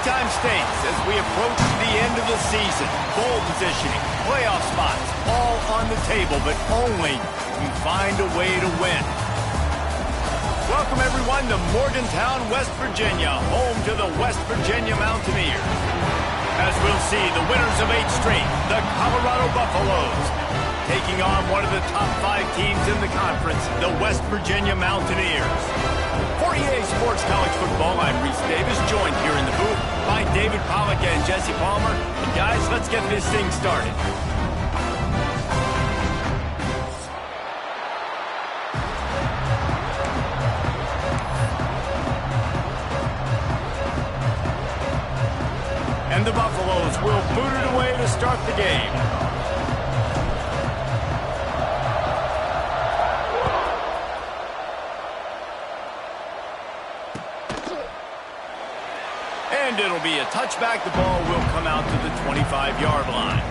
time states as we approach the end of the season. Bowl positioning, playoff spots, all on the table, but only you find a way to win. Welcome, everyone, to Morgantown, West Virginia, home to the West Virginia Mountaineers. As we'll see, the winners of 8 straight, the Colorado Buffaloes, taking on one of the top 5 teams in the conference, the West Virginia Mountaineers. For EA Sports College Football, I'm Reese Davis, joined here in the booth by David Pollack and Jesse Palmer. And guys, let's get this thing started. And the Buffaloes will boot it away to start the game. And it'll be a touchback. The ball will come out to the 25-yard line.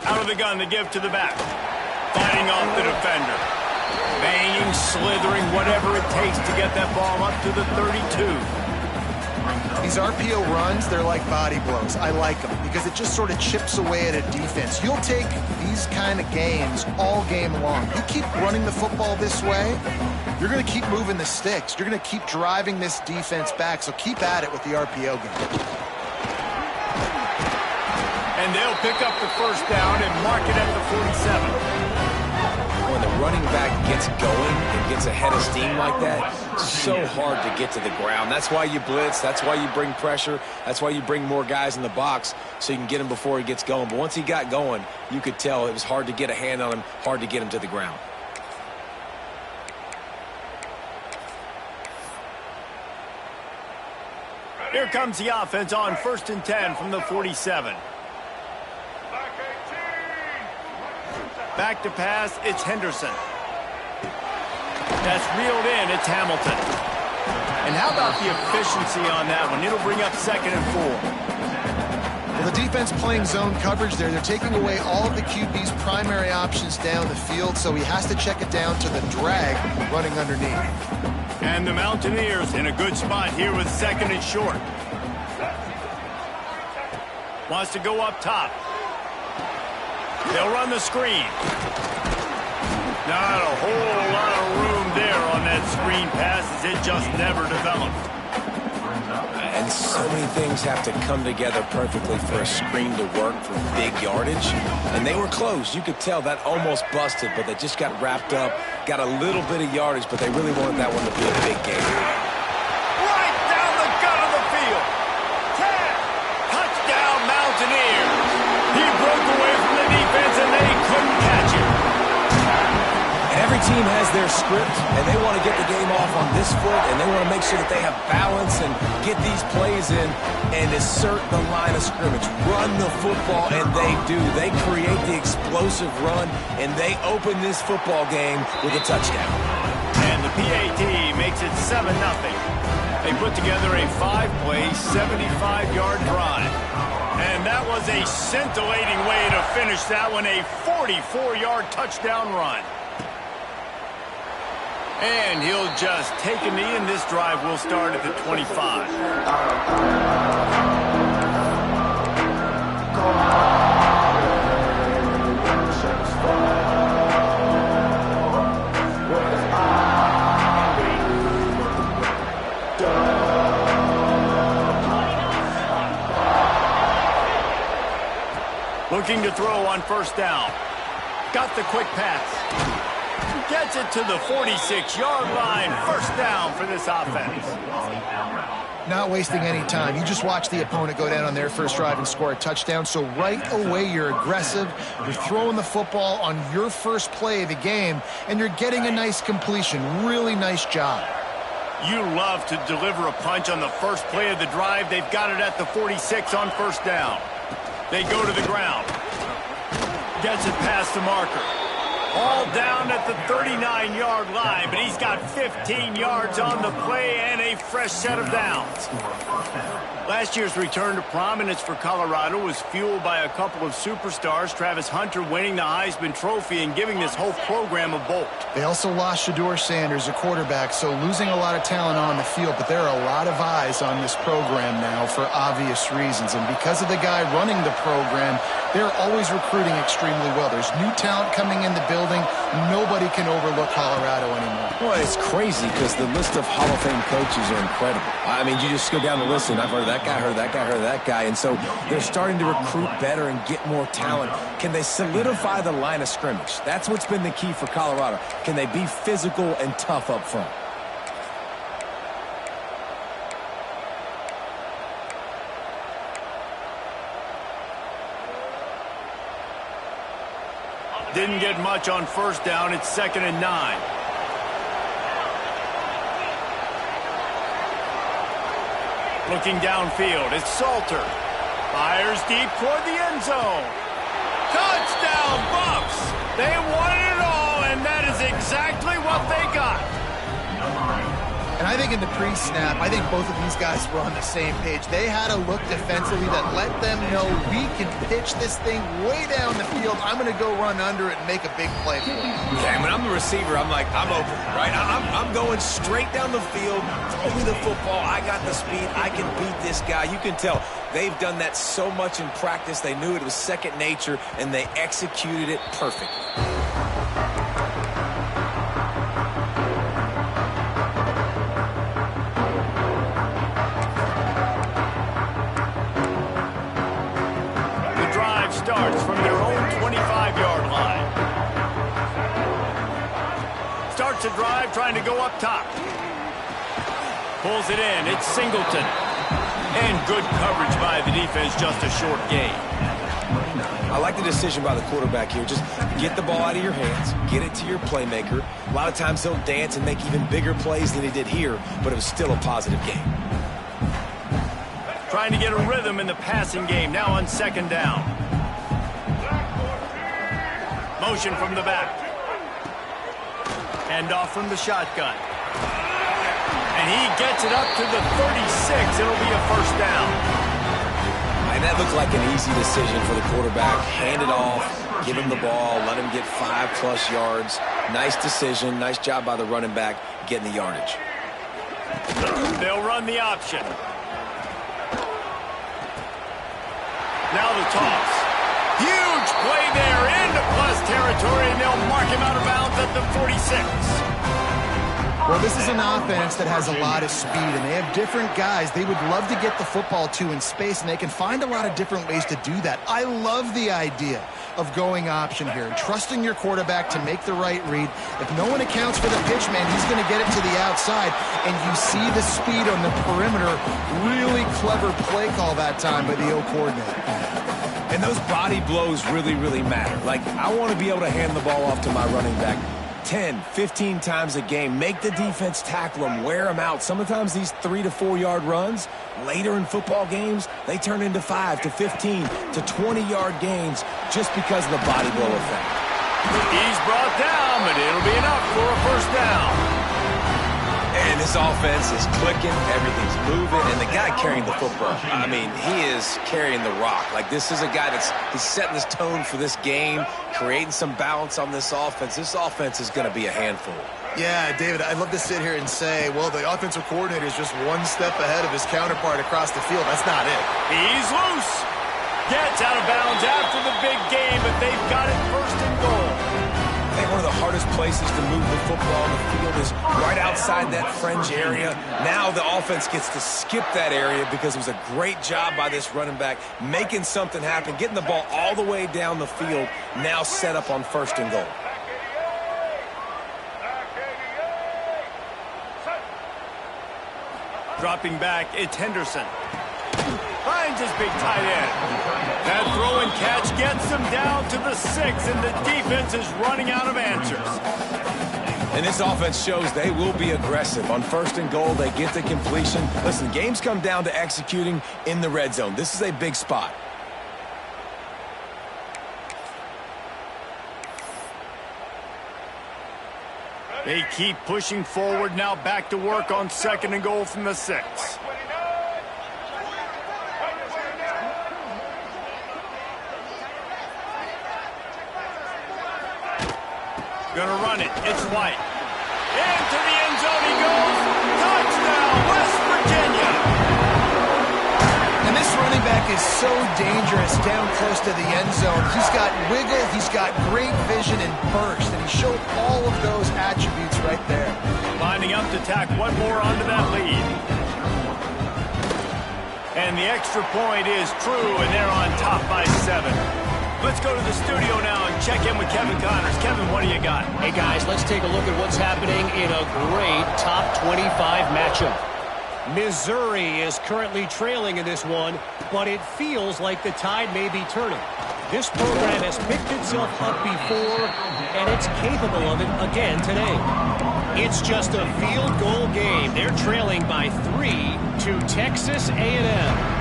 Out of the gun to give to the back. Fighting off the defender. Banging, slithering, whatever it takes to get that ball up to the 32. These RPO runs, they're like body blows. I like them because it just sort of chips away at a defense. You'll take these kind of games all game long. You keep running the football this way, you're going to keep moving the sticks. You're going to keep driving this defense back, so keep at it with the RPO game. And they'll pick up the first down and mark it at the 47. When the running back gets going and gets ahead of steam like that, it's so hard to get to the ground. That's why you blitz. That's why you bring pressure. That's why you bring more guys in the box so you can get him before he gets going. But once he got going, you could tell it was hard to get a hand on him, hard to get him to the ground. Here comes the offense on 1st and 10 from the 47. Back to pass, it's Henderson. That's reeled in, it's Hamilton. And how about the efficiency on that one? It'll bring up 2nd and 4. Well, the defense playing zone coverage there. They're taking away all of the QB's primary options down the field, so he has to check it down to the drag running underneath. And the Mountaineers in a good spot here with 2nd and short. Wants to go up top. They'll run the screen. Not a whole lot of room there on that screen pass as it just never developed. And so many things have to come together perfectly for a screen to work for big yardage. And they were close. You could tell that almost busted, but they just got wrapped up, got a little bit of yardage, but they really wanted that one to be a big game. Right down the gut of the field. Touchdown, Mountaineers. He broke away from the defense, and they couldn't catch him. And every team has their script, and they want to get the game off on this foot, and they want to make sure that they have balance and get these plays in and assert the line of scrimmage. Run the football, and they do. They create the explosive run, and they open this football game with a touchdown. And the PAT makes it 7-0. They put together a 5-play, 75-yard drive. And that was a scintillating way to finish that one, a 44-yard touchdown run. And he'll just take a knee, and this drive will start at the 25. Looking to throw on 1st down. Got the quick pass. Gets it to the 46-yard line. 1st down for this offense. Not wasting any time. You just watch the opponent go down on their first drive and score a touchdown. So right away, you're aggressive. You're throwing the football on your first play of the game, and you're getting a nice completion. Really nice job. You love to deliver a punch on the first play of the drive. They've got it at the 46 on 1st down. They go to the ground. Gets it past the marker. All down at the 39-yard line, but he's got 15 yards on the play and a fresh set of downs. Last year's return to prominence for Colorado was fueled by a couple of superstars, Travis Hunter winning the Heisman Trophy and giving this whole program a bolt. They also lost Shedeur Sanders, a quarterback, so losing a lot of talent on the field, but there are a lot of eyes on this program now for obvious reasons. And because of the guy running the program, they're always recruiting extremely well. There's new talent coming in the building. Nobody can overlook Colorado anymore. Well, it's crazy because the list of Hall of Fame coaches are incredible. I mean, you just go down the list, and I've heard that guy, heard that guy, heard that guy. And so they're starting to recruit better and get more talent. Can they solidify the line of scrimmage? That's what's been the key for Colorado. Can they be physical and tough up front? Didn't get much on first down. It's 2nd and 9. Looking downfield, it's Salter. Fires deep toward the end zone. Touchdown, Buffs! They wanted it all, and that is exactly what they got. And I think in the pre-snap, I think both of these guys were on the same page. They had a look defensively that let them know we can pitch this thing way down the field. I'm going to go run under it and make a big play for it. Yeah, when I'm the receiver, I'm like, I'm open, right? I'm going straight down the field. Throw me the football. I got the speed. I can beat this guy. You can tell they've done that so much in practice. They knew it was second nature, and they executed it perfectly. Starts from their own 25-yard line. Starts a drive trying to go up top. Pulls it in. It's Singleton. And good coverage by the defense, just a short gain. I like the decision by the quarterback here. Just get the ball out of your hands, get it to your playmaker. A lot of times he'll dance and make even bigger plays than he did here, but it was still a positive game. Trying to get a rhythm in the passing game, now on 2nd down. Motion from the back. Hand off from the shotgun. And he gets it up to the 36. It'll be a first down. And that looked like an easy decision for the quarterback. Hand it off, give him the ball, let him get 5+ yards. Nice decision. Nice job by the running back getting the yardage. They'll run the option. Now the toss. Huge play there into plus territory, and they'll mark him out of bounds at the 46. Well, this is an offense that has a lot of speed, and they have different guys they would love to get the football to in space, and they can find a lot of different ways to do that. I love the idea of going option here and trusting your quarterback to make the right read. If no one accounts for the pitch, man, he's going to get it to the outside, and you see the speed on the perimeter. Really clever play call that time by the O coordinator. And those body blows really, really matter. Like, I want to be able to hand the ball off to my running back 10, 15 times a game. Make the defense tackle them, wear them out. Sometimes these 3 to 4 yard runs, later in football games, they turn into 5 to 15 to 20-yard gains just because of the body blow effect. He's brought down, but it'll be enough for a first down. And this offense is clicking, everything's moving, and the guy carrying the football, I mean, he is carrying the rock. Like, this is a guy he's setting this tone for this game, creating some balance on this offense. This offense is going to be a handful. Yeah, David, I'd love to sit here and say, well, the offensive coordinator is just one step ahead of his counterpart across the field. That's not it. He's loose. Gets out of bounds after the big game, but they've got it 1st and goal. I think one of the hardest places to move the football on the field is right outside that fringe area. Now the offense gets to skip that area because it was a great job by this running back making something happen, getting the ball all the way down the field, now set up on 1st and goal. Dropping back, it's Henderson. Finds his big tight end. That throw and catch gets him down to the 6, and the defense is running out of answers. And this offense shows they will be aggressive. On 1st and goal, they get the completion. Listen, games come down to executing in the red zone. This is a big spot. They keep pushing forward, now back to work on 2nd and goal from the 6. Gonna run it. It's White. Into the end zone he goes. Touchdown, West Virginia. And this running back is so dangerous down close to the end zone. He's got wiggle, he's got great vision and burst, and he showed all of those attributes right there. Lining up to tack one more onto that lead. And the extra point is true, and they're on top by 7. Let's go to the studio now and check in with Kevin Connors. Kevin, what do you got? Hey, guys, let's take a look at what's happening in a great top 25 matchup. Missouri is currently trailing in this one, but it feels like the tide may be turning. This program has picked itself up before, and it's capable of it again today. It's just a field goal game. They're trailing by 3 to Texas A&M.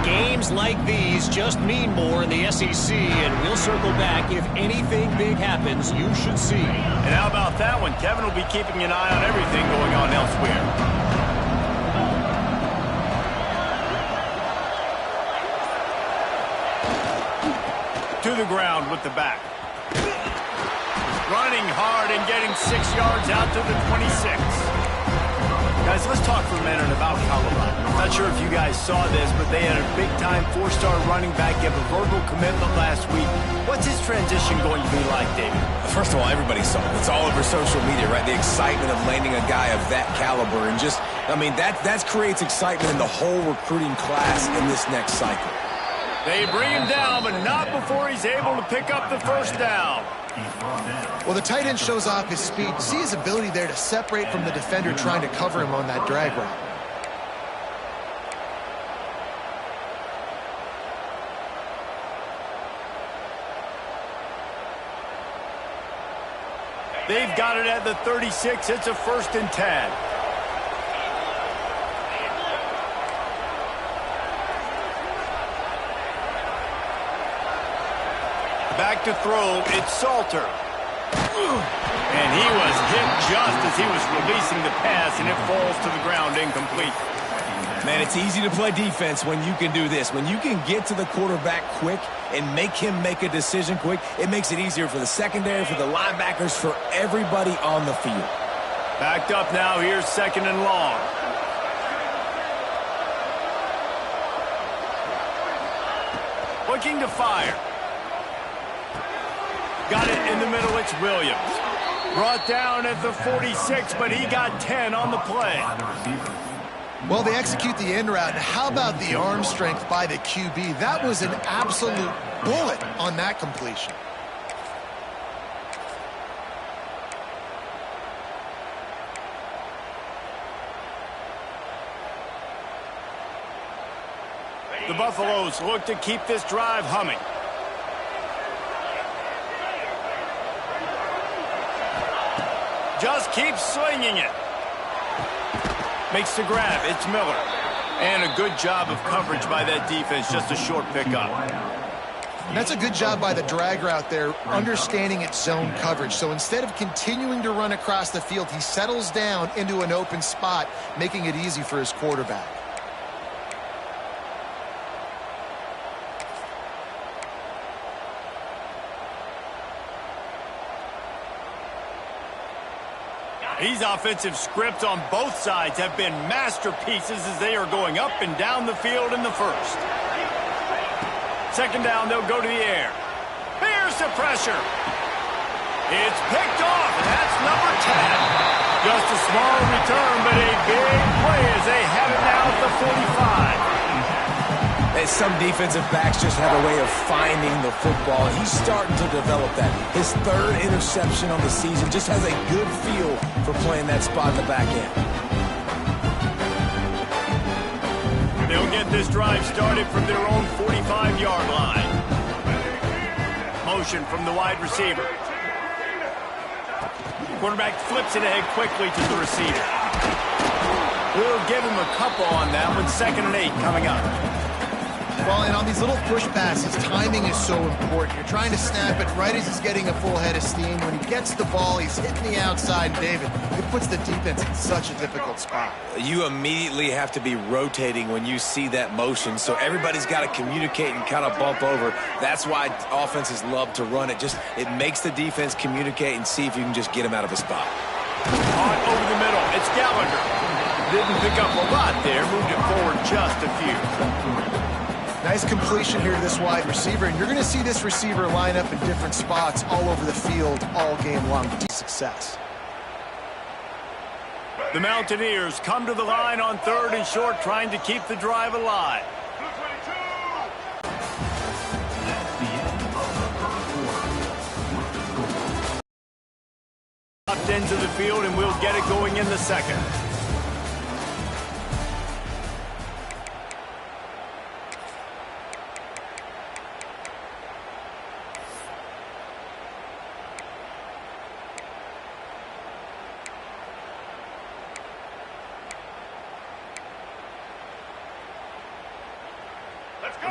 Games like these just mean more in the SEC, and we'll circle back. If anything big happens, you should see. And how about that one? Kevin will be keeping an eye on everything going on elsewhere. To the ground with the back. Running hard and getting 6 yards out to the 26. Guys, let's talk for a minute about Colorado. Not sure if you guys saw this, but they had a big-time 4-star running back give a verbal commitment last week. What's his transition going to be like, David? First of all, everybody saw it. It's all over social media, right? The excitement of landing a guy of that caliber. And just, I mean, that creates excitement in the whole recruiting class in this next cycle. They bring him down, but not before he's able to pick up the first down. Well, the tight end shows off his speed. See his ability there to separate from the defender trying to cover him on that drag route. They've got it at the 36. It's a 1st and 10. Back to throw, it's Salter. And he was hit just as he was releasing the pass, and it falls to the ground incomplete. Man, it's easy to play defense when you can do this. When you can get to the quarterback quick and make him make a decision quick, it makes it easier for the secondary, for the linebackers, for everybody on the field. Backed up now, here's 2nd and long. Looking to fire. Got it in the middle, it's Williams. Brought down at the 46, but he got 10 on the play. Well, they execute the end route. How about the arm strength by the QB? That was an absolute bullet on that completion. The Buffaloes look to keep this drive humming. Just keeps swinging it. Makes the grab. It's Miller. And a good job of coverage by that defense. Just a short pickup. That's a good job by the drag route there, understanding its zone coverage. So instead of continuing to run across the field, he settles down into an open spot, making it easy for his quarterback. These offensive scripts on both sides have been masterpieces as they are going up and down the field in the first. 2nd down, they'll go to the air. Here's the pressure. It's picked off, and that's number 10. Just a small return, but a big play as they have it now at the 45. Some defensive backs just have a way of finding the football, and he's starting to develop that. His 3rd interception on the season, just has a good feel for playing that spot in the back end. They'll get this drive started from their own 45-yard line. Motion from the wide receiver. Quarterback flips it ahead quickly to the receiver. We'll give him a couple on that one. 2nd and 8 coming up. Well, and on these little push passes, timing is so important. You're trying to snap it right as he's getting a full head of steam. When he gets the ball, he's hitting the outside, David. It puts the defense in such a difficult spot. You immediately have to be rotating when you see that motion, so everybody's got to communicate and kind of bump over. That's why offenses love to run it. It makes the defense communicate and see if you can just get him out of a spot. On over the middle, it's Gallagher. Didn't pick up a lot there, moved it forward just a few. Nice completion here to this wide receiver, and you're going to see this receiver line up in different spots all over the field all game long. Success. The Mountaineers come to the line on 3rd and short, trying to keep the drive alive. Up ends of the field, and we'll get it going in the second.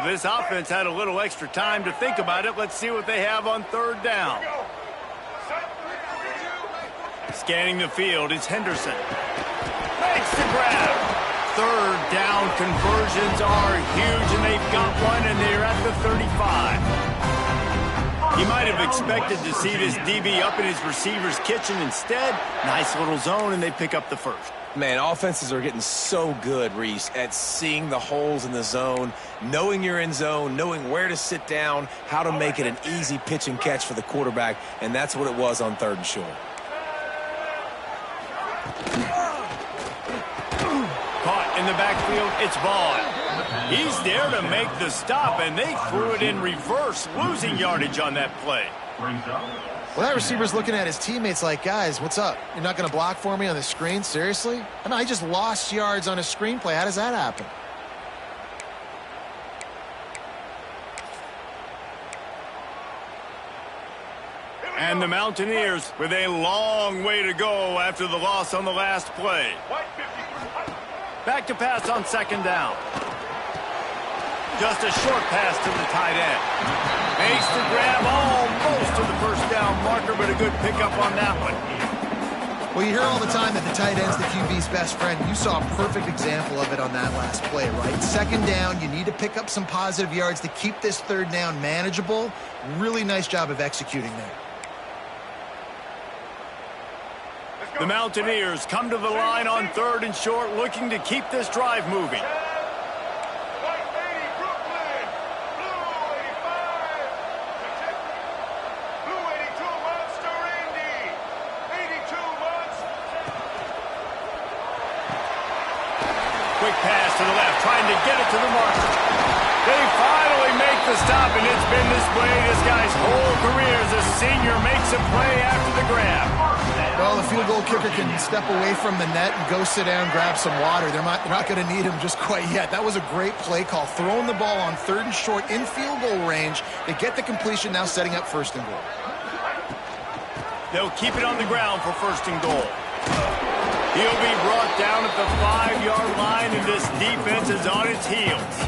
This offense had a little extra time to think about it. Let's see what they have on 3rd down. Scanning the field, it's Henderson. Makes the grab. 3rd down conversions are huge, and they've got one, and they're at the 35. You might have expected to see this DB up in his receiver's kitchen. Instead, nice little zone, and they pick up the first. Man, offenses are getting so good, Reese, at seeing the holes in the zone, knowing you're in zone, knowing where to sit down, how to make it an easy pitch and catch for the quarterback, and that's what it was on 3rd and short. Caught in the backfield, it's Vaughn. He's there to make the stop, and they threw it in reverse, losing yardage on that play. Well, that receiver's looking at his teammates like, guys, what's up? You're not going to block for me on the screen? Seriously? I mean, I just lost yards on a screenplay. How does that happen? And the Mountaineers with a long way to go after the loss on the last play. Back to pass on 2nd down. Just a short pass to the tight end. Makes the grab almost to the 1st down marker, but a good pickup on that one. Well, you hear all the time that the tight end's the QB's best friend. You saw a perfect example of it on that last play, right? 2nd down, you need to pick up some positive yards to keep this 3rd down manageable. Really nice job of executing there. The Mountaineers come to the line on 3rd and short, looking to keep this drive moving. Quick pass to the left, trying to get it to the marker. They finally make the stop, and it's been this way this guy's whole career as a senior makes a play after the grab. Well, the field goal kicker can step away from the net and go sit down, grab some water. They're not going to need him just quite yet. That was a great play call. Throwing the ball on 3rd and short in field goal range. They get the completion, now setting up 1st and goal. They'll keep it on the ground for 1st and goal. He'll be brought down at the 5-yard line, and this defense is on its heels.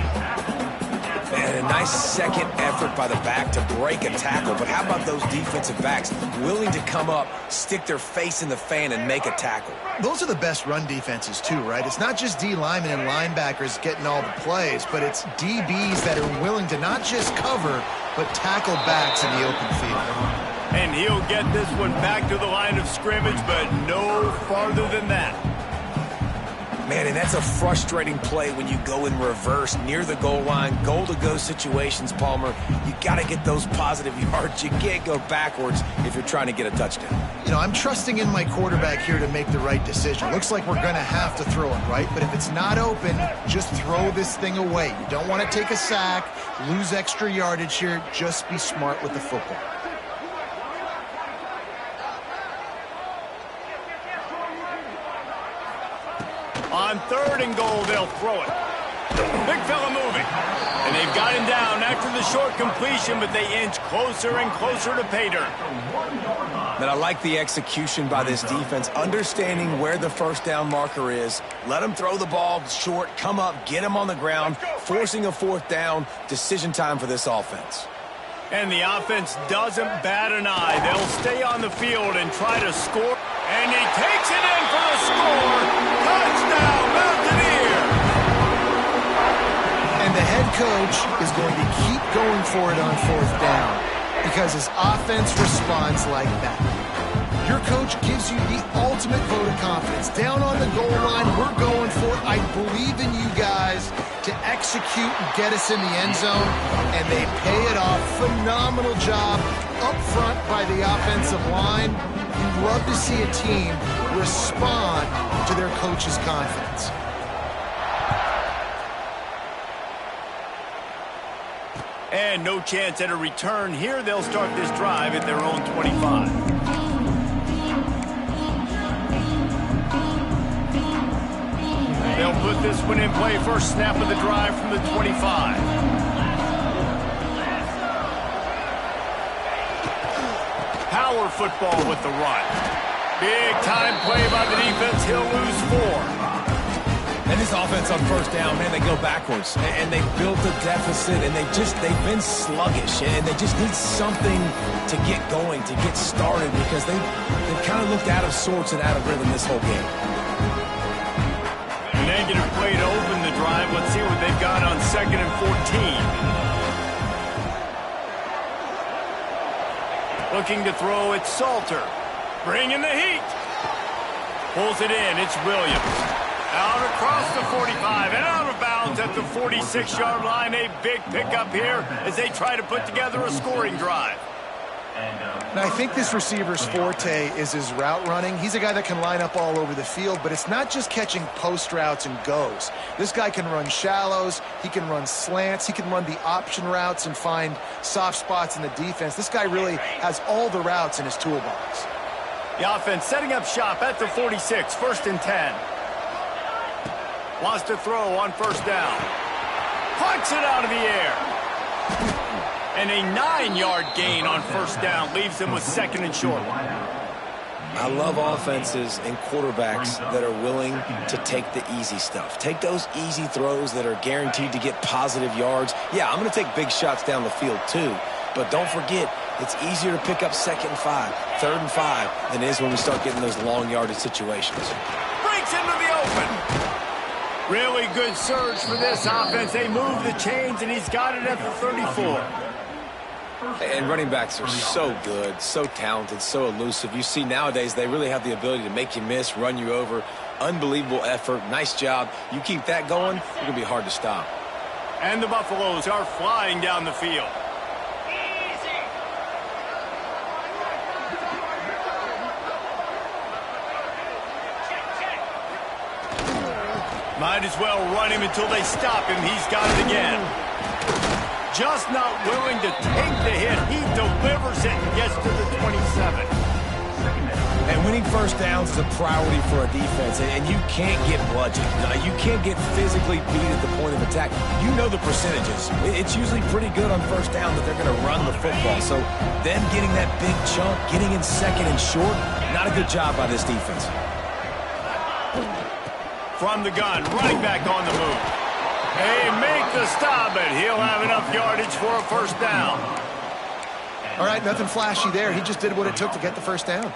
And a nice second effort by the back to break a tackle. But how about those defensive backs willing to come up, stick their face in the fan, and make a tackle? Those are the best run defenses, too, right? It's not just D linemen and linebackers getting all the plays, but it's DBs that are willing to not just cover, but tackle backs in the open field. And he'll get this one back to the line of scrimmage, but no farther than that. Man, and that's a frustrating play when you go in reverse near the goal line, goal-to-go situations, Palmer. You got to get those positive yards. You can't go backwards if you're trying to get a touchdown. You know, I'm trusting in my quarterback here to make the right decision. Looks like we're going to have to throw it, right? But if it's not open, just throw this thing away. You don't want to take a sack, lose extra yardage here. Just be smart with the football. On 3rd and goal, they'll throw it. Big fella moving. And they've got him down after the short completion, but they inch closer and closer to pay dirt. But I like the execution by this defense, understanding where the first down marker is. Let them throw the ball short, come up, get them on the ground, forcing a fourth down. Decision time for this offense. And the offense doesn't bat an eye. They'll stay on the field and try to score. And he takes it in for the score. Touchdown, Mountaineer! And the head coach is going to keep going for it on fourth down because his offense responds like that. Your coach gives you the ultimate vote of confidence. Down on the goal line, we're going for it. I believe in you guys to execute and get us in the end zone, and they pay it off. Phenomenal job up front by the offensive line. You'd love to see a team respond to their coach's confidence. And no chance at a return here. They'll start this drive at their own 25. They'll put this one in play. First snap of the drive from the 25. Power football with the run. Big time play by the defense. He'll lose 4. And this offense on first down, man, they go backwards. And they built a deficit, and they've been sluggish. And they just need something to get going, to get started, because they've kind of looked out of sorts and out of rhythm this whole game. Negative play to open the drive. Let's see what they've got on 2nd and 14. Looking to throw, it's Salter. Bringing the heat. Pulls it in, it's Williams. Out across the 45 and out of bounds at the 46-yard line. A big pickup here as they try to put together a scoring drive. Now, I think this receiver's forte is his route running. He's a guy that can line up all over the field, but it's not just catching post routes and goes. This guy can run shallows, he can run slants, he can run the option routes and find soft spots in the defense. This guy really has all the routes in his toolbox. The offense setting up shop at the 46, 1st and 10. Wants to throw on first down. Plucks it out of the air. And a 9-yard gain on first down leaves them with 2nd and short. I love offenses and quarterbacks that are willing to take the easy stuff. Take those easy throws that are guaranteed to get positive yards. Yeah, I'm going to take big shots down the field too. But don't forget, it's easier to pick up 2nd and 5, 3rd and 5 than it is when we start getting those long yardage situations. Breaks into the open. Really good surge for this offense. They move the chains, and he's got it at the 34. And running backs are so good, so talented, so elusive. You see nowadays they really have the ability to make you miss, run you over. Unbelievable effort. Nice job. You keep that going, you're going to be hard to stop. And the Buffaloes are flying down the field. Might as well run him until they stop him. He's got it again. Just not willing to take the hit. He delivers it and gets to the 27. And winning first downs is a priority for a defense, and you can't get bludgeoned. You can't get physically beat at the point of attack. You know the percentages. It's usually pretty good on first down that they're going to run the football. So them getting that big chunk, getting in 2nd and short, not a good job by this defense. From the gun, running back on the move. They make the stop, but he'll have enough yardage for a first down. All right, nothing flashy there. He just did what it took to get the first down.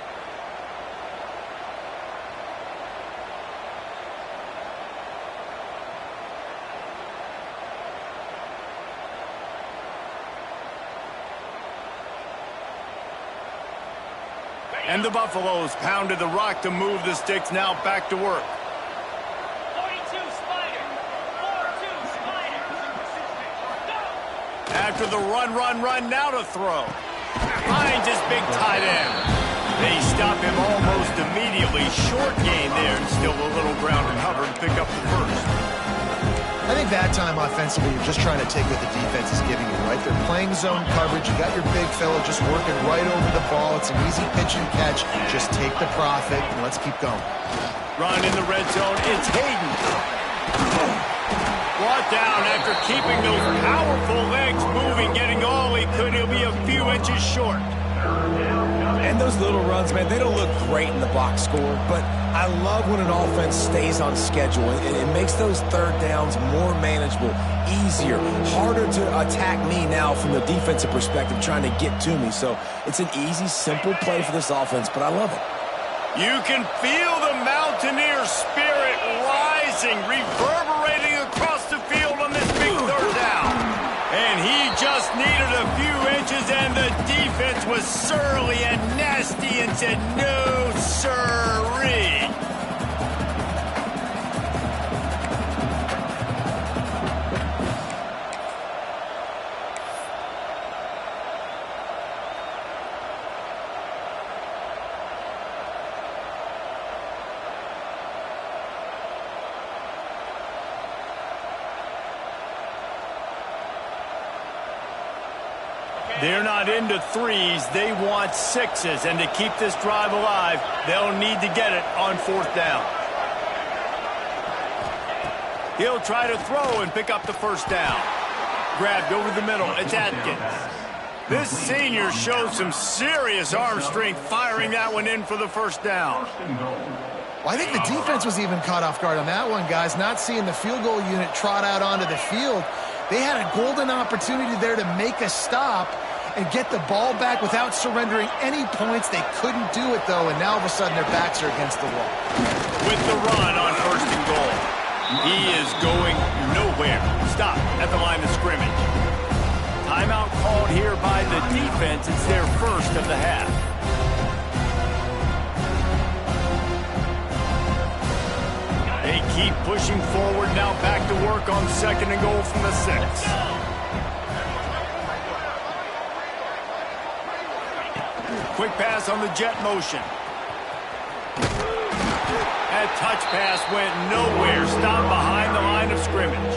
And the Buffaloes pounded the rock to move the sticks. Now back to work. 42 Spider. 4-2 Spider. Go. After the run, now to throw. Finds his big tight end. They stop him almost immediately. Short gain there, and still a little ground to cover to pick up the first. I think that time offensively, you're just trying to take what the defense is giving you, right? They're playing zone coverage. You got your big fella just working right over the ball. It's an easy pitch and catch. Just take the profit, and let's keep going. Run in the red zone. It's Hayden. brought down after keeping those powerful legs moving, getting all he could. He'll be a few inches short. And those little runs, man, they don't look great in the box score, but I love when an offense stays on schedule, and it makes those third downs more manageable, easier, harder to attack me now from the defensive perspective trying to get to me. So it's an easy, simple play for this offense, but I love it. You can feel the Mountaineer spirit rising, reverberating across the field on this big third down. And he just needed a few inches, and the defense was surly and nasty and said, no, sirree. They're not into threes. They want sixes. And to keep this drive alive, they'll need to get it on fourth down. He'll try to throw and pick up the first down. Grabbed over the middle. It's Atkins. This senior showed some serious arm strength firing that one in for the first down. Well, I think the defense was even caught off guard on that one, guys. Not seeing the field goal unit trot out onto the field. They had a golden opportunity there to make a stop and get the ball back without surrendering any points. They couldn't do it, though, and now all of a sudden their backs are against the wall. With the run on first and goal. He is going nowhere. Stop at the line of scrimmage. Timeout called here by the defense. It's their first of the half. They keep pushing forward, now back to work on second and goal from the 6. Quick pass on the jet motion. That touch pass went nowhere. Stopped behind the line of scrimmage.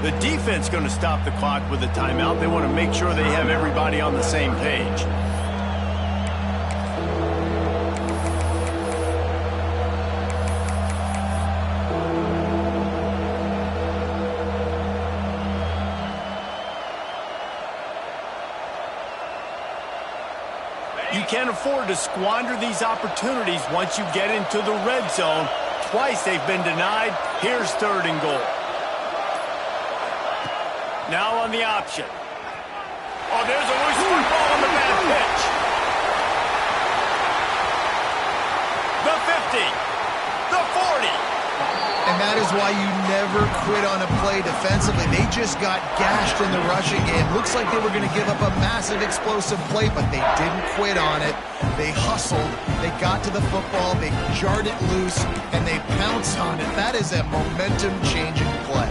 The defense going to stop the clock with a timeout. They want to make sure they have everybody on the same page. You can't afford to squander these opportunities once you get into the red zone. Twice they've been denied. Here's third and goal. Now on the option. Oh, there's a loose football on the bad pitch. The 50. The 40. And that is why you never quit on a play defensively. They just got gashed in the rushing game. Looks like they were going to give up a massive explosive play, but they didn't quit on it. They hustled. They got to the football. They jarred it loose, and they pounced on it. That is a momentum-changing play.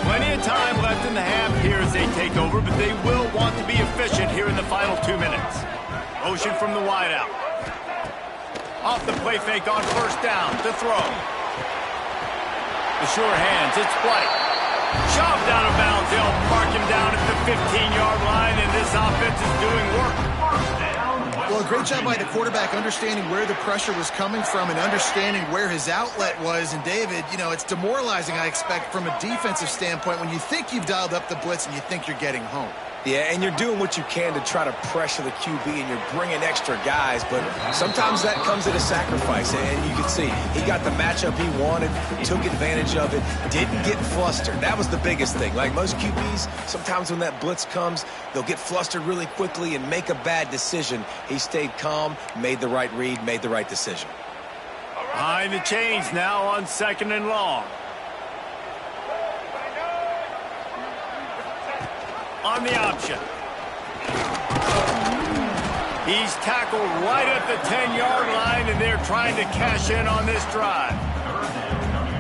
Plenty of time left in the half here as they take over, but they will want to be efficient here in the final 2 minutes. Motion from the wideout. Off the play fake on first down to throw. The sure hands, it's White. Shoved out of bounds. They'll mark him down at the 15-yard line, and this offense is doing work. Well, a great job by the quarterback understanding where the pressure was coming from and understanding where his outlet was. And, David, you know, it's demoralizing, I expect, from a defensive standpoint when you think you've dialed up the blitz and you think you're getting home. Yeah, and you're doing what you can to try to pressure the QB, and you're bringing extra guys, but sometimes that comes at a sacrifice, and you can see he got the matchup he wanted, took advantage of it, didn't get flustered. That was the biggest thing. Like most QBs, sometimes when that blitz comes, they'll get flustered really quickly and make a bad decision. He stayed calm, made the right read, made the right decision. Behind the chains now on second and long. On the option. He's tackled right at the 10-yard line, and they're trying to cash in on this drive.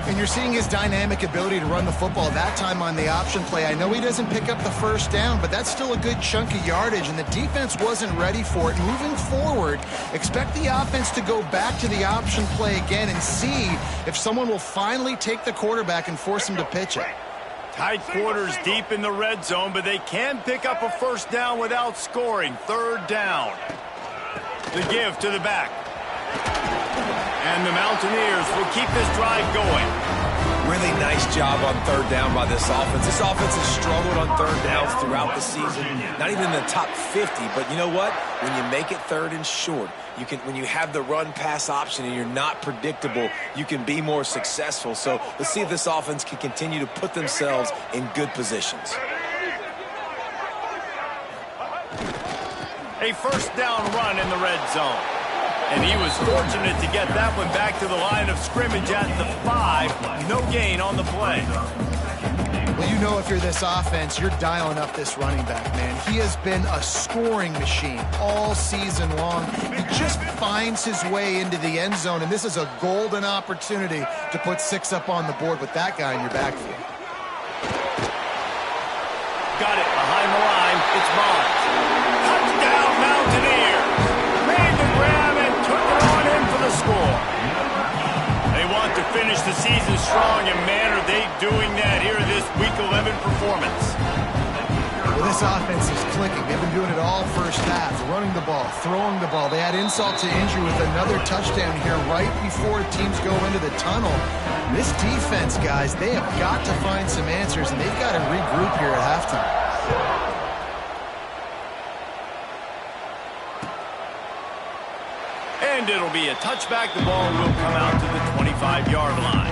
And you're seeing his dynamic ability to run the football that time on the option play. I know he doesn't pick up the first down, but that's still a good chunk of yardage, and the defense wasn't ready for it. Moving forward, expect the offense to go back to the option play again and see if someone will finally take the quarterback and force him to pitch it. Tight quarters deep in the red zone, but they can pick up a first down without scoring. Third down. The give to the back. And the Mountaineers will keep this drive going. Really nice job on third down by this offense. This offense has struggled on third downs throughout the season. Not even in the top 50, but you know what? When you make it third and short, when you have the run-pass option and you're not predictable, you can be more successful. So let's see if this offense can continue to put themselves in good positions. A first down run in the red zone. And he was fortunate to get that one back to the line of scrimmage at the 5. No gain on the play. Well, you know if you're this offense, you're dialing up this running back, man. He has been a scoring machine all season long. He just finds his way into the end zone, and this is a golden opportunity to put 6 up on the board with that guy in your backfield. Got it behind the line. It's Barnes. Touchdown, Mountaineers. Made the grab and took it on in for the score. They want to finish the season strong, and man, are they doing that here in this Week 11 performance. Well, this offense is clicking. They've been doing it all first half, running the ball, throwing the ball. They had insult to injury with another touchdown here right before teams go into the tunnel. This defense, guys, they have got to find some answers, and they've got to regroup here at halftime. And it'll be a touchback. The ball will come out to the 25-yard line.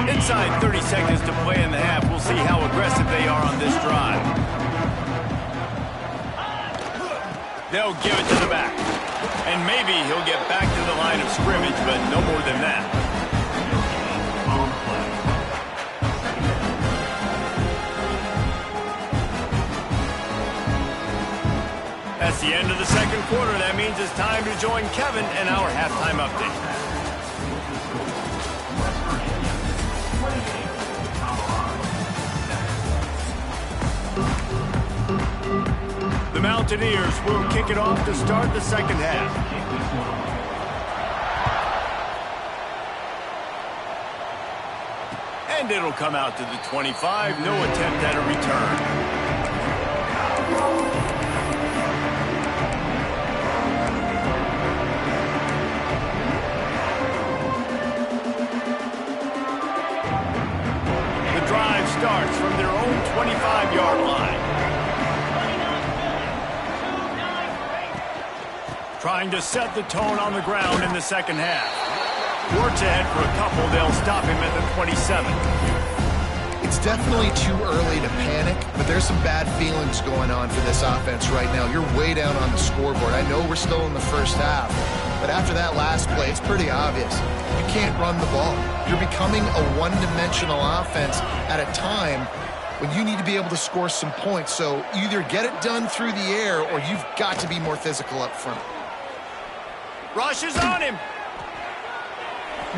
Inside 30 seconds to play in the half. We'll see how aggressive they are on this drive. They'll give it to the back. And maybe he'll get back to the line of scrimmage, but no more than that. That's the end of the second quarter. That means it's time to join Kevin in our halftime update. The Mountaineers will kick it off to start the second half. And it'll come out to the 25. No attempt at a return. The drive starts from their own 25-yard line. Trying to set the tone on the ground in the second half. Works ahead for a couple. They'll stop him at the 27. It's definitely too early to panic, but there's some bad feelings going on for this offense right now. You're way down on the scoreboard. I know we're still in the first half, but after that last play, it's pretty obvious. You can't run the ball. You're becoming a one-dimensional offense at a time when you need to be able to score some points. So either get it done through the air or you've got to be more physical up front. Rushes on him.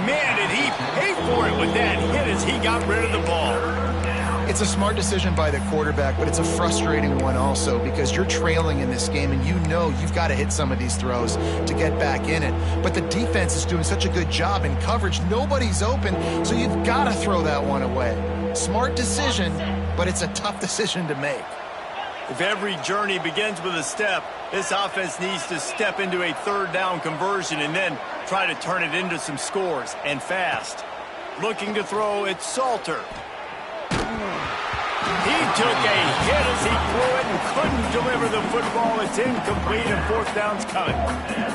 Man, did he pay for it with that hit as he got rid of the ball. It's a smart decision by the quarterback, but it's a frustrating one also because you're trailing in this game and you know you've got to hit some of these throws to get back in it. But the defense is doing such a good job in coverage. Nobody's open, so you've got to throw that one away. Smart decision, but it's a tough decision to make. If every journey begins with a step, this offense needs to step into a third down conversion and then try to turn it into some scores, and fast. Looking to throw, it's Salter. He took a hit as he threw it and couldn't deliver the football. It's incomplete and fourth down's coming.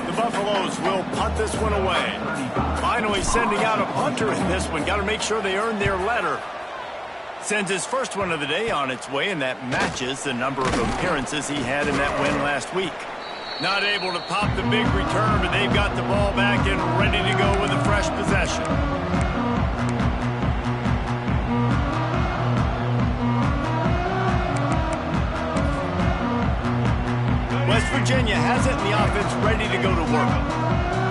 The Buffaloes will punt this one away. Finally sending out a punter in this one. Got to make sure they earn their letter. Sends his first one of the day on its way, and that matches the number of appearances he had in that win last week. Not able to pop the big return, but they've got the ball back and ready to go with a fresh possession. West Virginia has it, and the offense ready to go to work.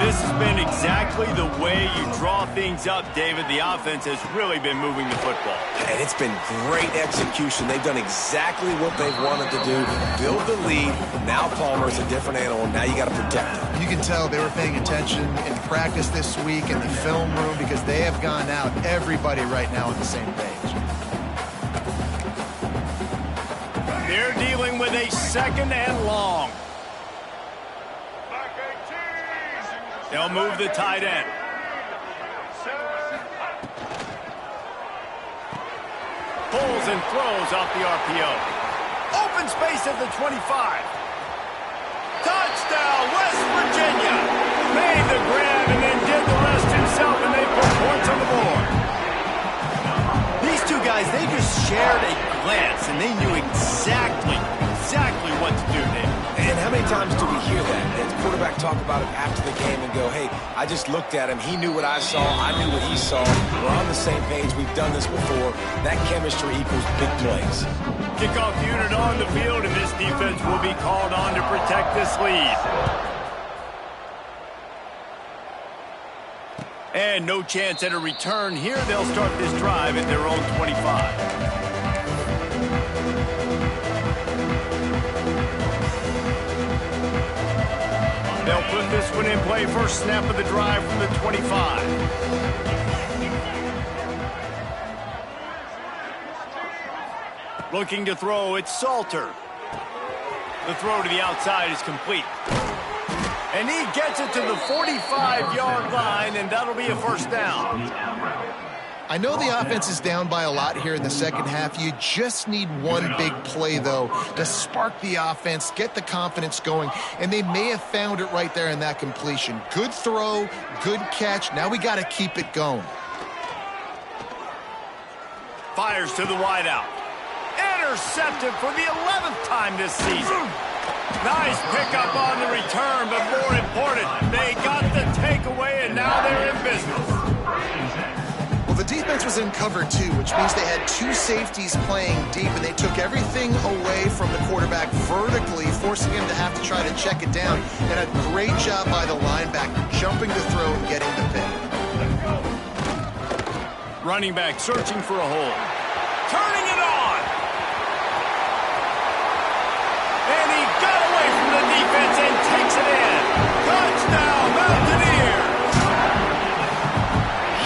This has been exactly the way you draw things up, David. The offense has really been moving the football. And it's been great execution. They've done exactly what they've wanted to do. Build the lead. Now Palmer's a different animal. Now you got to protect him. You can tell they were paying attention in practice this week in the film room because they have gone out, everybody right now on the same page. They're dealing with a 2nd and long. They'll move the tight end. Pulls and throws off the RPO. Open space at the 25. Touchdown, West Virginia. Made the grab and then did the rest himself, and they put points on the board. These two guys, they just shared a glance, and they knew exactly what to do, Dave. And how many times do we hear that? The quarterback talk about it after the game and go, hey, I just looked at him. He knew what I saw. I knew what he saw. We're on the same page. We've done this before. That chemistry equals big plays. Kickoff unit on the field, and this defense will be called on to protect this lead. And no chance at a return here. They'll start this drive at their own 25. They'll put this one in play. First snap of the drive from the 25. Looking to throw, it's Salter. The throw to the outside is complete. And he gets it to the 45-yard line, and that'll be a first down. I know the offense is down by a lot here in the second half. You just need one big play, though, to spark the offense, get the confidence going, and they may have found it right there in that completion. Good throw, good catch. Now we got to keep it going. Fires to the wideout. Intercepted for the 11th time this season. Nice pickup on the return, but more important, they got the takeaway, and now they're in business. Well, the defense was in cover two, which means they had two safeties playing deep, and they took everything away from the quarterback vertically, forcing him to have to try to check it down. And a great job by the linebacker, jumping the throw and getting the pick. Running back searching for a hole. Turning it on! And he got away from the defense and takes it in. Touchdown, Mountaineers!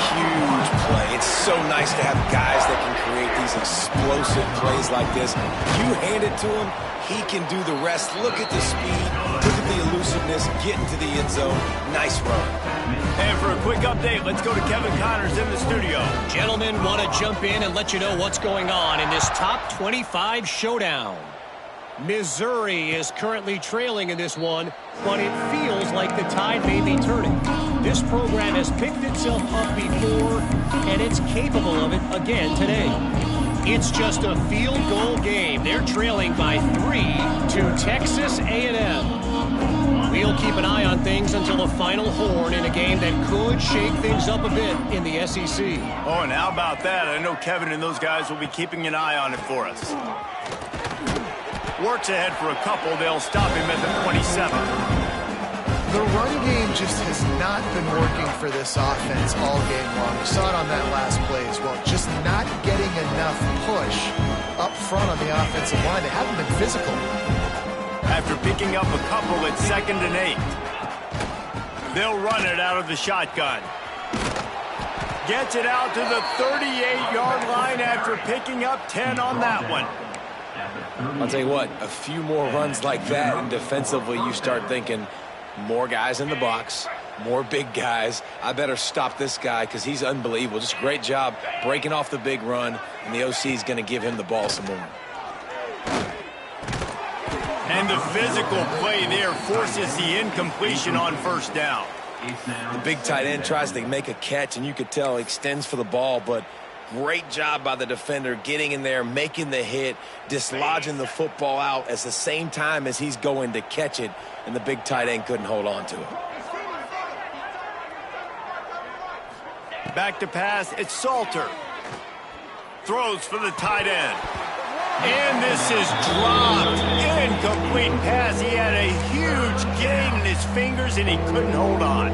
Huge play. It's so nice to have guys that can create these explosive plays like this. You hand it to him, he can do the rest. Look at the speed, look at the elusiveness, get into the end zone. Nice run. And for a quick update, let's go to Kevin Connors in the studio. Gentlemen, want to jump in and let you know what's going on in this top 25 showdown. Missouri is currently trailing in this one, but it feels like the tide may be turning. This program has picked itself up before, and it's capable of it again today. It's just a field goal game. They're trailing by 3 to Texas A&M. We'll keep an eye on things until the final horn in a game that could shake things up a bit in the SEC. Oh, and how about that? I know Kevin and those guys will be keeping an eye on it for us. Works ahead for a couple. They'll stop him at the 27. The run game just has not been working for this offense all game long. You saw it on that last play as well. Just not getting enough push up front on the offensive line. They haven't been physical. After picking up a couple at 2nd and 8. They'll run it out of the shotgun. Gets it out to the 38-yard line after picking up 10 on that one. I'll tell you what, a few more runs like that, and defensively you start thinking, more guys in the box, more big guys. I better stop this guy because he's unbelievable. Just a great job breaking off the big run, and the OC is going to give him the ball some more. And the physical play there forces the incompletion on first down. The big tight end tries to make a catch, and you could tell he extends for the ball, but great job by the defender getting in there, making the hit, dislodging the football out at the same time as he's going to catch it, and the big tight end couldn't hold on to it. Back to pass, it's Salter. Throws for the tight end. And this is dropped. Incomplete pass. He had a huge gain in his fingers, and he couldn't hold on.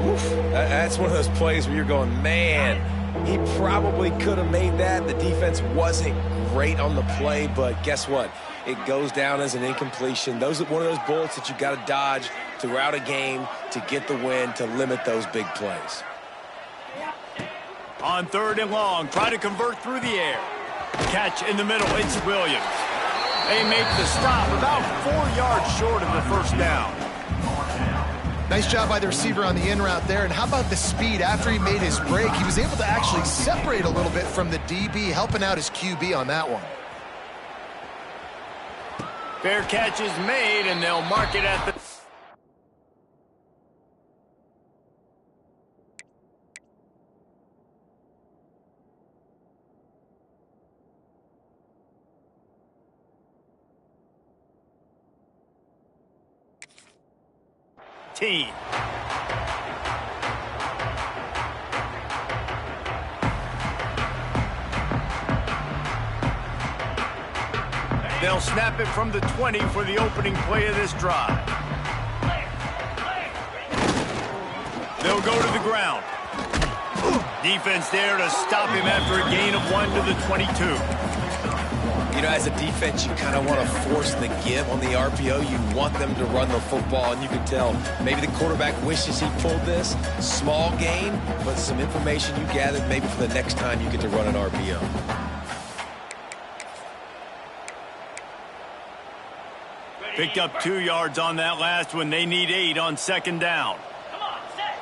Oof. That's one of those plays where you're going, man, he probably could have made that. The defense wasn't great on the play, but guess what? It goes down as an incompletion. Those are one of those bullets that you got to dodge throughout a game to get the win, to limit those big plays. On 3rd and long, try to convert through the air. Catch in the middle, it's Williams. They make the stop about 4 yards short of the first down. Nice job by the receiver on the in route there. And how about the speed? After he made his break, he was able to actually separate a little bit from the DB, helping out his QB on that one. Fair catch is made, and they'll mark it at the... team. They'll snap it from the 20 for the opening play of this drive. They'll go to the ground. Defense there to stop him after a gain of 1 to the 22. You know, as a defense, you kind of want to force the give on the RPO. You want them to run the football, and you can tell maybe the quarterback wishes he pulled this. Small gain, but some information you gathered maybe for the next time you get to run an RPO. Picked up 2 yards on that last one. They need 8 on 2nd down. Come on, set.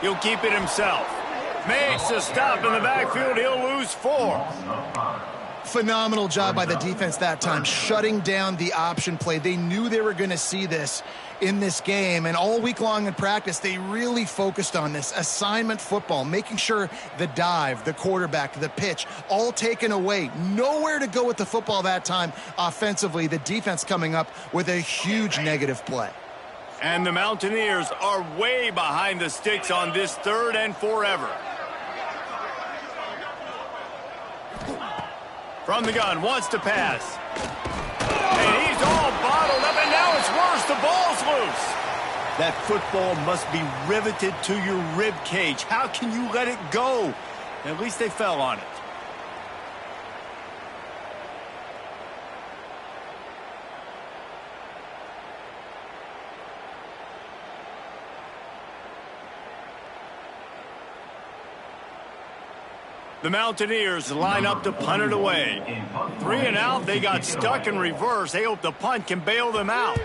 He'll keep it himself. Makes a stop in the backfield. He'll lose 4. Phenomenal job by the defense that time, shutting down the option play. They knew they were going to see this in this game, and all week long in practice, they really focused on this assignment football, making sure the dive, the quarterback, the pitch, all taken away. Nowhere to go with the football that time offensively. The defense coming up with a huge negative play. And the Mountaineers are way behind the sticks on this 3rd and forever. From the gun, wants to pass. And he's all bottled up, and now it's worse. The ball's loose. That football must be riveted to your rib cage. How can you let it go? At least they fell on it. The Mountaineers line up to punt it away. 3 and out, they got stuck in reverse. They hope the punt can bail them out.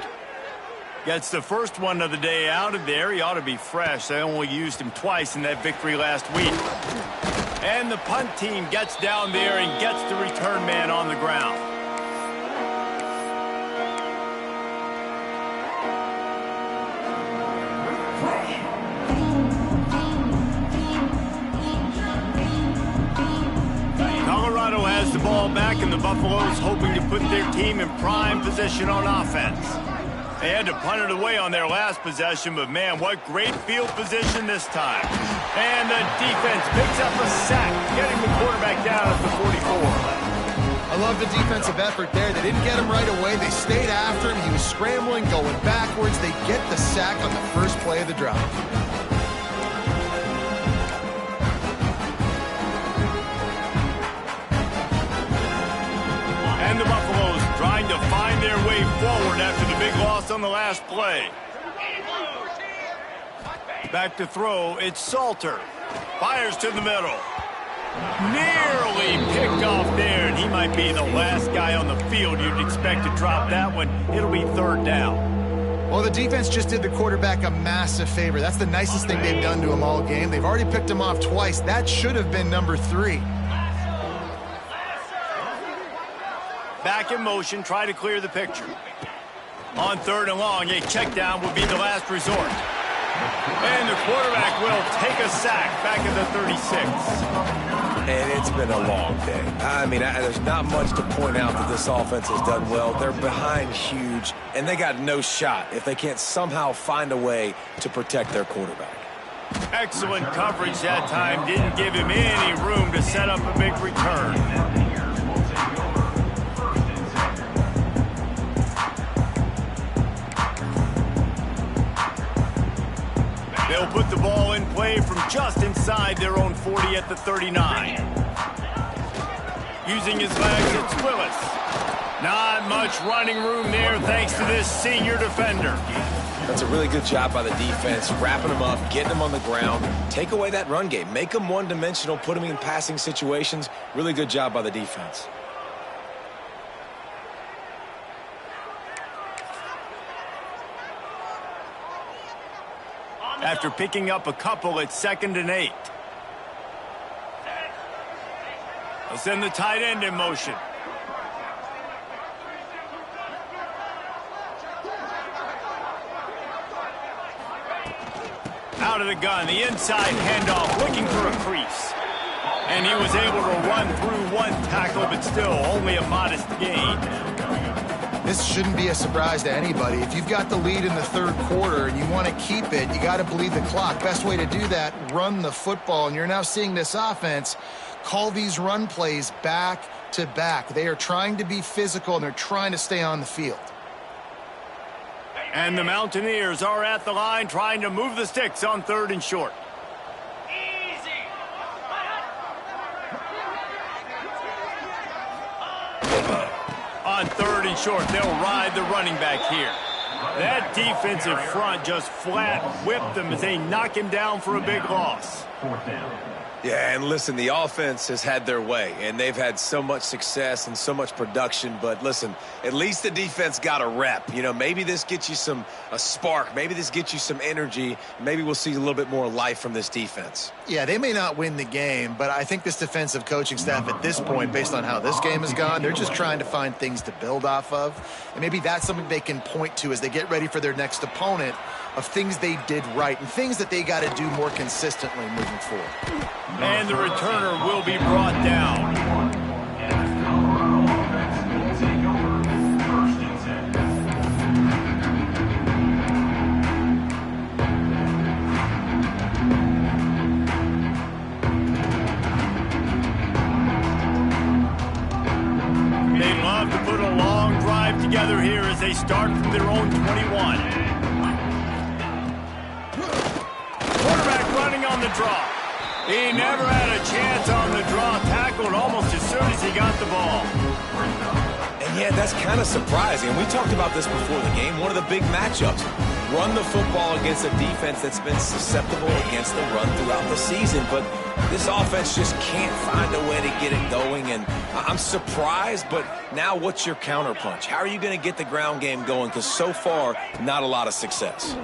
Gets the first one of the day out of there. He ought to be fresh. They only used him twice in that victory last week. And the punt team gets down there and gets the return man on the ground. Colorado has the ball back, and the Buffaloes hoping to put their team in prime position on offense. They had to punt it away on their last possession, but man, what great field position this time. And the defense picks up a sack, getting the quarterback down at the 44. I love the defensive effort there. They didn't get him right away. They stayed after him. He was scrambling, going backwards. They get the sack on the first play of the drive. And the Buffaloes trying to find their way forward after the big loss on the last play. Back to throw, it's Salter. Fires to the middle. Nearly picked off there, and he might be the last guy on the field you'd expect to drop that one. It'll be 3rd down. Well, the defense just did the quarterback a massive favor. That's the nicest thing they've done to him all game. They've already picked him off twice. That should have been number 3. Back in motion, try to clear the picture. On 3rd and long, a check down would be the last resort. And the quarterback will take a sack back at the 36. And it's been a long day. I mean, there's not much to point out that this offense has done well. They're behind huge, and they got no shot if they can't somehow find a way to protect their quarterback. Excellent coverage that time. Didn't give him any room to set up a big return. They'll put the ball in play from just inside their own 40 at the 39. Using his legs, it's Willis. Not much running room there thanks to this senior defender. That's a really good job by the defense, wrapping them up, getting them on the ground. Take away that run game. Make them one-dimensional, put them in passing situations. Really good job by the defense. After picking up a couple, it's 2nd and 8. They'll send the tight end in motion. Out of the gun, the inside handoff, looking for a crease. And he was able to run through one tackle, but still only a modest gain. This shouldn't be a surprise to anybody. If you've got the lead in the third quarter and you want to keep it, you got to bleed the clock. Best way to do that, run the football. And you're now seeing this offense call these run plays back to back. They are trying to be physical, and they're trying to stay on the field. And the Mountaineers are at the line trying to move the sticks on 3rd and short. On 3rd and short, they'll ride the running back here. That defensive front just flat whipped them as they knock him down for a big loss. Yeah, and listen, the offense has had their way, and they've had so much success and so much production. But listen, at least the defense got a rep. You know, maybe this gets you a spark. Maybe this gets you some energy. Maybe we'll see a little bit more life from this defense. Yeah, they may not win the game, but I think this defensive coaching staff at this point, based on how this game has gone, they're just trying to find things to build off of. And maybe that's something they can point to as they get ready for their next opponent, of things they did right and things that they got to do more consistently moving forward. And the returner will be brought down. They love to put a long drive together here as they start from their own 21. Quarterback running on the draw. He never had a chance on the draw, tackled almost as soon as he got the ball. And yeah, that's kind of surprising. And we talked about this before the game. One of the big matchups. Run the football against a defense that's been susceptible against the run throughout the season. But this offense just can't find a way to get it going. And I'm surprised, but now what's your counterpunch? How are you going to get the ground game going? Because so far, not a lot of success.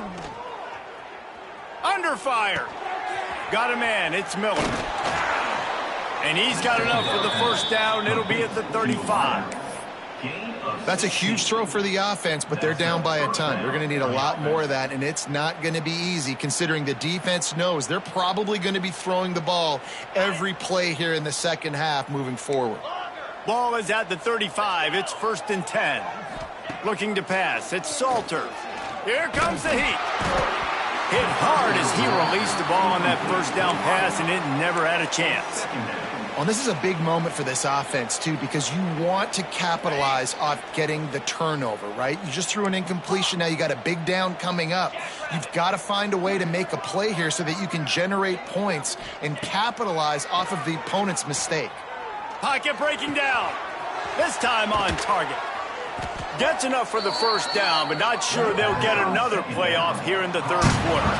Under fire. Got a man, it's Miller. And he's got enough for the first down. It'll be at the 35. That's a huge throw for the offense, but they're down by a ton. They're going to need a lot more of that, and it's not going to be easy considering the defense knows they're probably going to be throwing the ball every play here in the second half moving forward. Ball is at the 35. It's 1st and 10. Looking to pass. It's Salter. Here comes the heat. Hit hard as he released the ball on that first down pass, and it never had a chance. Well, this is a big moment for this offense, too, because you want to capitalize off getting the turnover, right? You just threw an incompletion. Now you got a big down coming up. You've got to find a way to make a play here so that you can generate points and capitalize off of the opponent's mistake. Pocket breaking down. This time on target. Gets enough for the first down, but not sure they'll get another playoff here in the third quarter.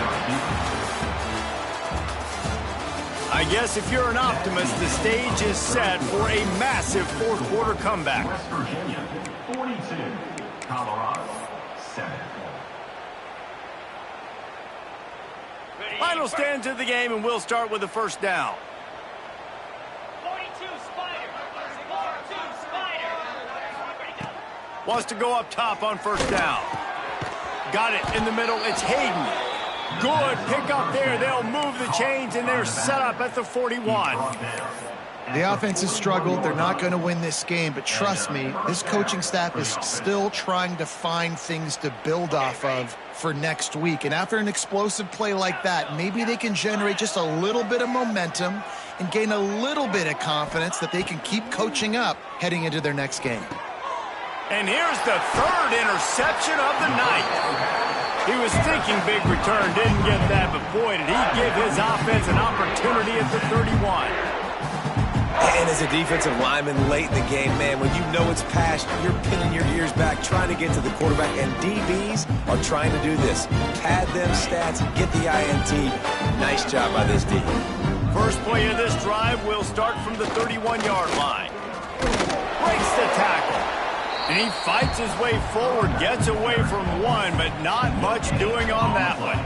I guess if you're an optimist, the stage is set for a massive fourth quarter comeback. West Virginia, 42, Colorado, 7. Final stands of the game, and we'll start with the first down. 42 Spider. 42 Spider. Wants to go up top on first down. Got it in the middle. It's Hayden. Good pick up there. They'll move the chains, and they're set up at the 41. The offense has struggled. They're not going to win this game, but trust me, this coaching staff is still trying to find things to build off of for next week. And after an explosive play like that, maybe they can generate just a little bit of momentum and gain a little bit of confidence that they can keep coaching up heading into their next game. And here's the third interception of the night. He was thinking big return, didn't get that, but boy, did he give his offense an opportunity at the 31. And as a defensive lineman late in the game, man, when you know it's past, you're pinning your ears back, trying to get to the quarterback, and DBs are trying to do this. Pad them stats, get the INT. Nice job by this D. First play of this drive will start from the 31-yard line. Breaks the tackle. And he fights his way forward, gets away from one, but not much doing on that one.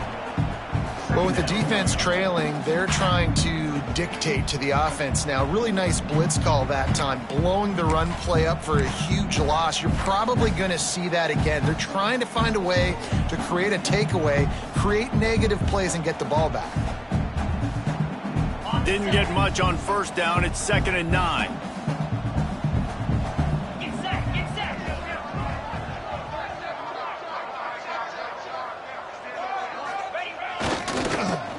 Well, with the defense trailing, they're trying to dictate to the offense now. Really nice blitz call that time, blowing the run play up for a huge loss. You're probably going to see that again. They're trying to find a way to create a takeaway, create negative plays, and get the ball back. Didn't get much on first down. It's 2nd and 9.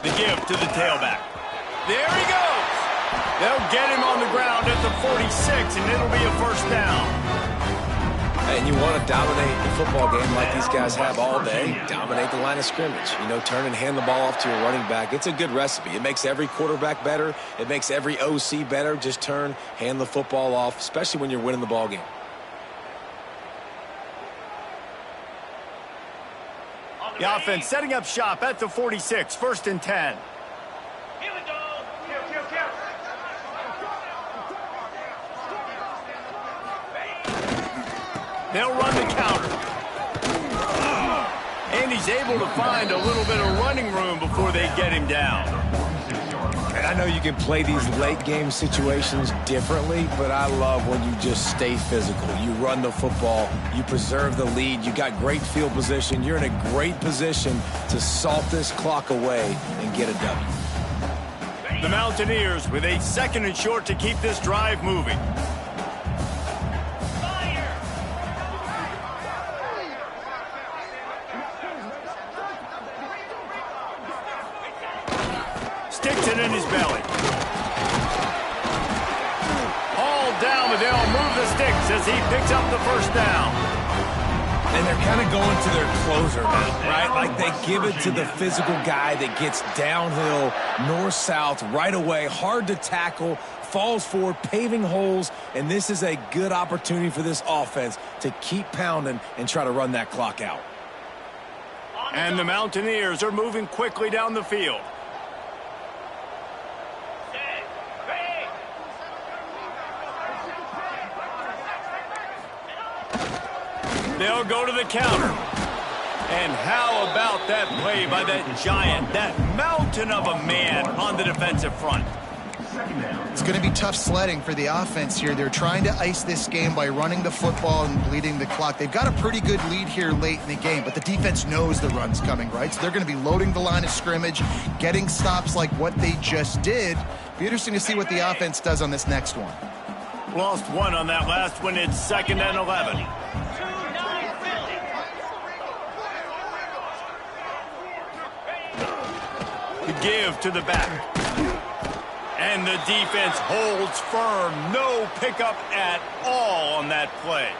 The give to the tailback. There he goes. They'll get him on the ground at the 46, and it'll be a first down. And you want to dominate the football game like these guys have all day. Dominate the line of scrimmage. You know, turn and hand the ball off to your running back. It's a good recipe. It makes every quarterback better. It makes every OC better. Just turn, hand the football off, especially when you're winning the ball game. The offense setting up shop at the 46, 1st and 10. Here we go. They'll run the counter. And he's able to find a little bit of running room before they get him down. And I know you can play these late game situations differently, but I love when you just stay physical. You run the football, you preserve the lead, you got great field position, you're in a great position to salt this clock away and get a W. The Mountaineers with a 2nd and short to keep this drive moving. Sticks it in his belly. All down, but they'll move the sticks as he picks up the first down. And they're kind of going to their closer now, right? Like they give it to the physical guy that gets downhill, north-south, right away, hard to tackle, falls forward, paving holes, and this is a good opportunity for this offense to keep pounding and try to run that clock out. And the Mountaineers are moving quickly down the field. They'll go to the counter. And how about that play by that giant, that mountain of a man on the defensive front? It's going to be tough sledding for the offense here. They're trying to ice this game by running the football and bleeding the clock. They've got a pretty good lead here late in the game, but the defense knows the run's coming, right? So they're going to be loading the line of scrimmage, getting stops like what they just did. Be interesting to see what the offense does on this next one. Lost one on that last one. It's 2nd and 11. The give to the back. And the defense holds firm. No pickup at all on that play.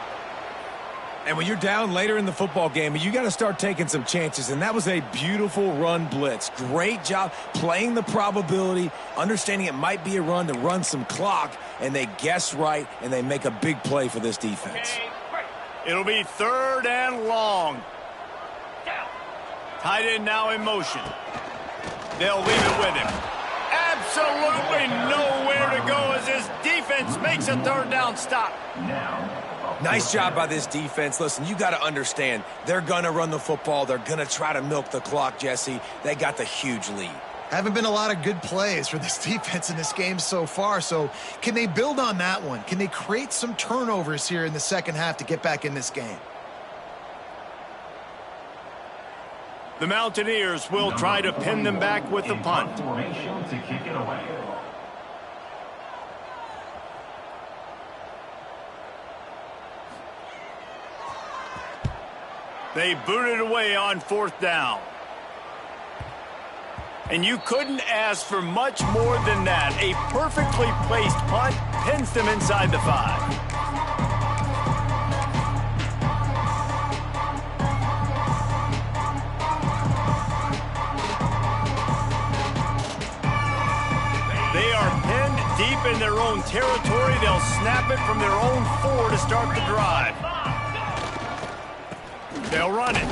And when you're down later in the football game, you got to start taking some chances. And that was a beautiful run blitz. Great job playing the probability, understanding it might be a run to run some clock, and they guess right, and they make a big play for this defense. It'll be 3rd and long. Tight end now in motion. They'll leave it with him. Absolutely nowhere to go as his defense makes a 3rd down stop. Nice job by this defense. Listen, you got to understand, they're going to run the football. They're going to try to milk the clock, Jesse. They got the huge lead. Haven't been a lot of good plays for this defense in this game so far, so can they build on that one? Can they create some turnovers here in the second half to get back in this game? The Mountaineers will try to pin them back with the punt. Formation to kick it away. They boot it away on 4th down. And you couldn't ask for much more than that. A perfectly placed punt pins them inside the 5. They are pinned deep in their own territory. They'll snap it from their own 4 to start the drive. They'll run it.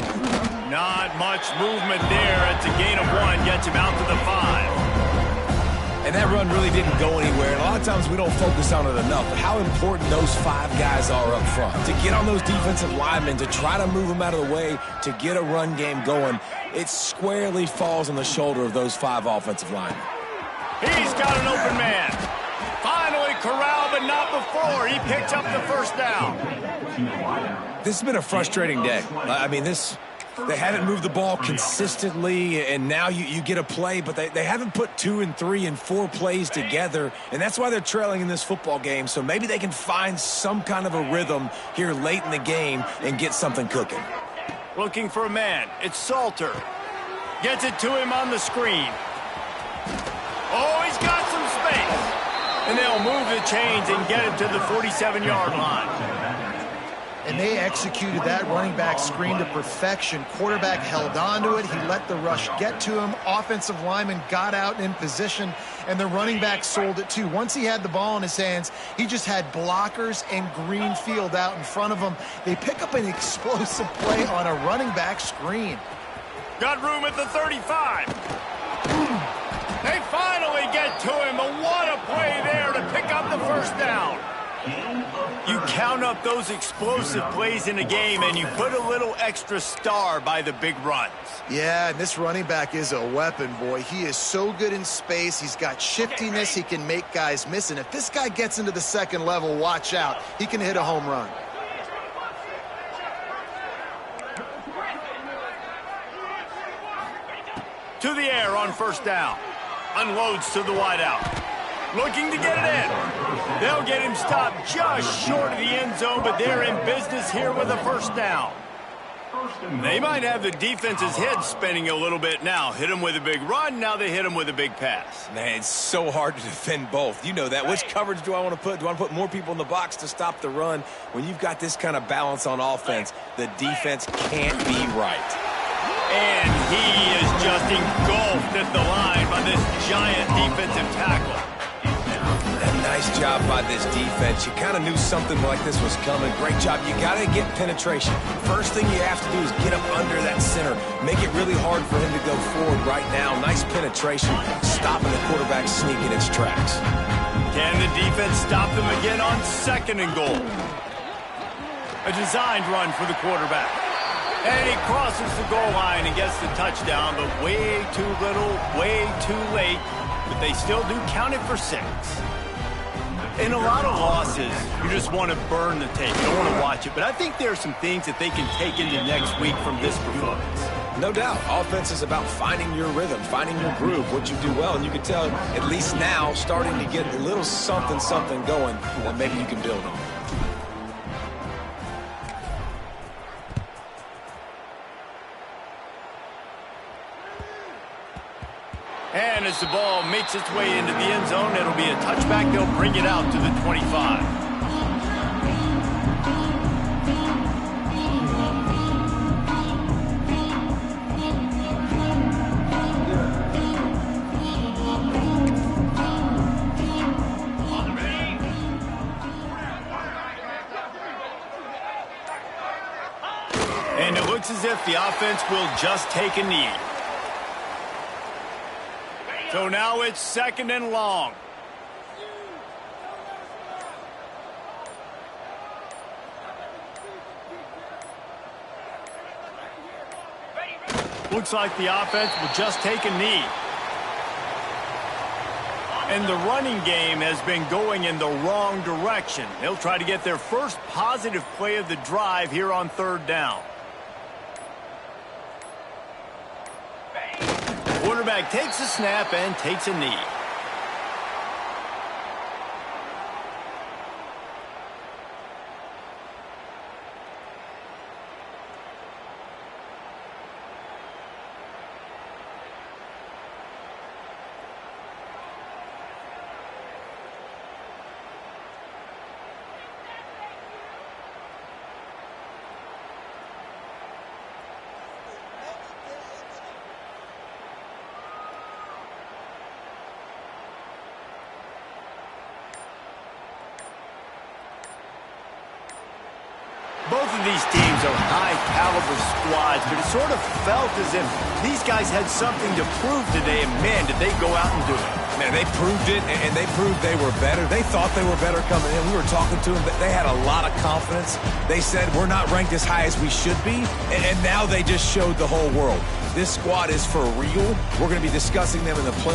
Not much movement there. It's a gain of 1. Gets him out to the 5. And that run really didn't go anywhere. And a lot of times we don't focus on it enough. But how important those 5 guys are up front. To get on those defensive linemen, to try to move them out of the way, to get a run game going, it squarely falls on the shoulder of those 5 offensive linemen. He's got an open man. Finally corralled, but not before. He picks up the 1st down. This has been a frustrating day. I mean, they haven't moved the ball consistently, and now you get a play, but they haven't put 2 and 3 and 4 plays together, and that's why they're trailing in this football game. So maybe they can find some kind of a rhythm here late in the game and get something cooking. Looking for a man. It's Salter. Gets it to him on the screen. Oh, he's got some space. And they'll move the chains and get it to the 47-yard line. And they executed that running back screen to perfection. Quarterback held on to it. He let the rush get to him. Offensive lineman got out in position, and the running back sold it too. Once he had the ball in his hands, he just had blockers and green field out in front of him. They pick up an explosive play on a running back screen. Got room at the 35. They finally get to him, but what a play there to pick up the 1st down. You count up those explosive plays in a game, and you put a little extra star by the big runs. Yeah, and this running back is a weapon, boy. He is so good in space. He's got shiftiness. He can make guys miss. And if this guy gets into the 2nd level, watch out. He can hit a home run. To the air on 1st down. Unloads to the wideout. Looking to get it in. They'll get him stopped just short of the end zone, but they're in business here with a 1st down. They might have the defense's head spinning a little bit now. Hit him with a big run, now they hit him with a big pass. Man, it's so hard to defend both. You know that. Which coverage do I want to put? Do I want to put more people in the box to stop the run? When you've got this kind of balance on offense, the defense can't be right. And he is just engulfed at the line by this giant defensive tackle. Nice job by this defense. You kind of knew something like this was coming. Great job. You got to get penetration. First thing you have to do is get up under that center. Make it really hard for him to go forward right now. Nice penetration, stopping the quarterback sneaking its tracks. Can the defense stop them again on 2nd and goal? A designed run for the quarterback. And he crosses the goal line and gets the touchdown, but way too little, way too late. But they still do count it for 6. In a lot of losses, you just want to burn the tape. You don't want to watch it. But I think there are some things that they can take into next week from this performance. No doubt. Offense is about finding your rhythm, finding your groove, what you do well. And you can tell, at least now, starting to get a little something going that maybe you can build on. And as the ball makes its way into the end zone, it'll be a touchback. They'll bring it out to the 25. And it looks as if the offense will just take a knee. So now it's 2nd and long. Looks like the offense will just take a knee. And the running game has been going in the wrong direction. They'll try to get their first positive play of the drive here on 3rd down. quarterback takes a snap and takes a knee. Both of these teams are high-caliber squads, but it sort of felt as if these guys had something to prove today, and man, did they go out and do it. Man, they proved it, and they proved they were better. They thought they were better coming in. We were talking to them, but they had a lot of confidence. They said, we're not ranked as high as we should be, and now they just showed the whole world. This squad is for real. We're going to be discussing them in the playoffs.